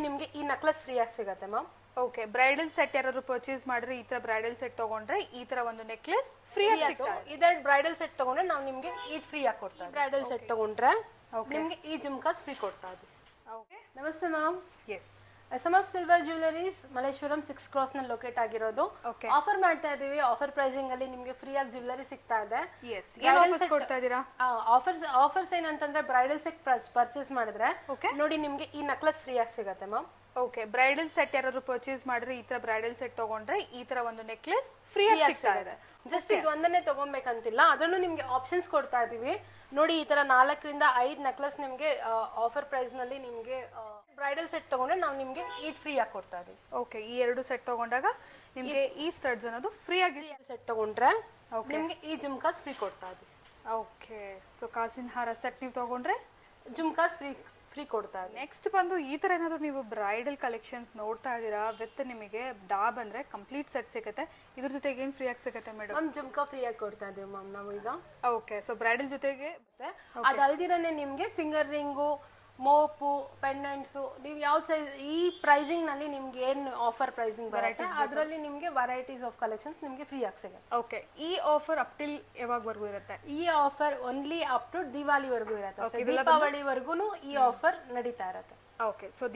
ನಿಮಗೆ ಈ necklace free ಆಗಿ ಸಿಗುತ್ತೆ ಮ್ಯಾಮ್. ಓಕೆ, ಬ್ರೈಡಲ್ ಸೆಟ್ ಯಾರಾದ್ರೂ ಪರ್ಚೇಸ್ ಮಾಡಿದ್ರೆ ಈ ತರ ಬ್ರೈಡಲ್ ಸೆಟ್ ತಗೊಂಡ್ರೆ ಈ ತರ ಒಂದು ನೆಕ್ಲೆಸ್ ಫ್ರೀ ಆಗಿ ಸಿಗುತ್ತೆ. ಇದೇ ಬ್ರೈಡಲ್ ಸೆಟ್ ತಗೊಂಡ್ರೆ ನಾವು ನಿಮಗೆ ಈ ಫ್ರೀ ಆಗಿ ಕೊಡ್ತೀವಿ. ಬ್ರೈಡಲ್ ಸೆಟ್ ತಗೊಂಡ್ರೆ ನಿಮಗೆ ಈ ಜುಮ್ಕಾಸ್ ಫ್ರೀ ಕೊಡ್ತಾ ಇದ್ದೀವಿ. ಓಕೆ, ನಮಸ್ತೆ ma'am. Yes, SM of silver jewelleries Malleshwaram 6 cross ನಲ್ಲಿ ಲೊಕೇಟ್ ಆಗಿರೋದು. ಆಫರ್ ಮಾಡ್ತಾ ಇದೀವಿ. ಆಫರ್ ಪ್ರೈಸಿಂಗ್ ಅಲ್ಲಿ ನಿಮಗೆ ಫ್ರೀ ಆಗಿ ಜ್ಯುವೆಲರಿ ಸಿಗ್ತಾ ಇದೆ. ಎಸ್, ಏನು ಆಫರ್ಸ್ ಕೊಡ್ತಾ ಇದೀರಾ? ಆಫರ್ಸ್ ಏನಂತಂದ್ರೆ ಬ್ರೈಡಲ್ ಸೆಟ್ ಪರ್ಚೇಸ್ ಮಾಡಿದ್ರೆ ನೋಡಿ ನಿಮಗೆ ಈ ನೆಕ್ಲೆಸ್ ಫ್ರೀ ಆಗಿ ಸಿಗುತ್ತೆ ಮ್ಯಾಮ್. ಓಕೆ, ಬ್ರೈಡಲ್ ಸೆಟ್ ಯಾರಾದ್ರೂ ಪರ್ಚೇಸ್ ಮಾಡಿದ್ರೆ ಈ ತರ ಬ್ರೈಡಲ್ ಸೆಟ್ ತಗೊಂಡ್ರೆ ಈ ತರ ಒಂದು ನೆಕ್ಲೆಸ್ ಫ್ರೀ ಆಗಿ ಸಿಗ್ತಾ ಇದೆ. ಜಸ್ಟ್ ಇದು ಒಂದನ್ನೇ ತಗೊಬೇಕಂತಿಲ್ಲ, ಅದನ್ನು ನಿಮ್ಗೆ ಆಪ್ಷನ್ಸ್ ಕೊಡ್ತಾ ಇದೀವಿ. ನೋಡಿ ಈ ತರ 4 ರಿಂದ 5 ನೆಕ್ಲೆಸ್ ನಿಮ್ಗೆ ಆಫರ್ ಪ್ರೈಸ್ ನಲ್ಲಿ ನಿಮ್ಗೆ ಬ್ರೈಡಲ್ ಸೆಟ್ ತಗೊಂಡ್ರೆ ನಾವು ನಿಮ್ಗೆ ಈ ಫ್ರೀ ಆಗಿ ಕೊಡ್ತಾ ಇದೀವಿ. ಓಕೆ, ಈ 2 ಸೆಟ್ ತಗೊಂಡಾಗ ನಿಮ್ಗೆ ಈ ಸ್ಟಡ್ಸ್ ಅನ್ನೋದು ಫ್ರೀ ಆಗಿ ಸೆಟ್ ತಗೊಂಡ್ರೆ ನಿಮ್ಗೆ ಈ ಜುಮ್ಕಾಸ್ ಫ್ರೀ ಕೊಡ್ತಾ ಇದೀವಿ. ಓಕೆ, ಸೊ ಕಾಸಿನ ಹಾರ ಸೆಟ್ ನೀವು ತಗೊಂಡ್ರೆ ಜುಮ್ಕಾಸ್ ಫ್ರೀ ಕೊಡ್ತಾ ಇದೆ. ನೆಕ್ಸ್ಟ್ ಬಂದು ಈ ತರ ಏನಾದ್ರು ನೀವು ಬ್ರೈಡಲ್ ಕಲೆಕ್ಷನ್ಸ್ ನೋಡ್ತಾ ಇದೀರಾ ವಿತ್ ನಿಮಗೆ ಡಾಬ್ ಅಂದ್ರೆ ಕಂಪ್ಲೀಟ್ ಸೆಟ್ ಸಿಗುತ್ತೆ. ಇದ್ರ ಜೊತೆಗೆ ಏನ್ ಫ್ರೀ ಆಗಿ ಸಿಗುತ್ತೆ ಮೇಡಮ್? ಮ್ಯಾಮ್ ಜುಮ್ಕಾ ಫ್ರೀ ಆಗಿ ಕೊಡ್ತಾ ಇದೀವಿ ಮ್ಯಾಮ್ ನಾವು ಈಗ. ಓಕೆ, ಸೊ ಬ್ರೈಡಲ್ ಜೊತೆಗೆ ಅದಲ್ದಿರನೇ ನಿಮ್ಗೆ ಫಿಂಗರ್ ರಿಂಗು, ಮೋಪು, ಪೆಂಡೆಂಟ್ಸು, ನೀವು ಯಾವ ಸೈಜ್ ಈ ಪ್ರೈಸಿಂಗ್ ನಲ್ಲಿ ನಿಮ್ಗೆ ಏನ್ ಆಫರ್ ಪ್ರೈಸಿಂಗ್ ಬರುತ್ತೆ ಅದರಲ್ಲಿ ನಿಮ್ಗೆ ವೆರೈಟೀಸ್ ಆಫ್ ಕಲೆಕ್ಷನ್ಸ್ ನಿಮ್ಗೆ ಫ್ರೀ ಆಗಿ ಸಿಗುತ್ತೆ. ಓಕೆ, ಈ ಆಫರ್ ಅಪ್ ಟಿಲ್ ಯಾವಾಗವರೆಗೂ ಇರುತ್ತೆ? ಈ ಆಫರ್ ಓನ್ಲಿ ಅಪ್ ಟು ದಿವಾಲಿವರೆಗೂ ಇರುತ್ತೆ. ದೀಪಾವಳಿವರೆಗೂ ಈ ಆಫರ್ ನಡೀತಾ ಇರುತ್ತೆ. Okay, so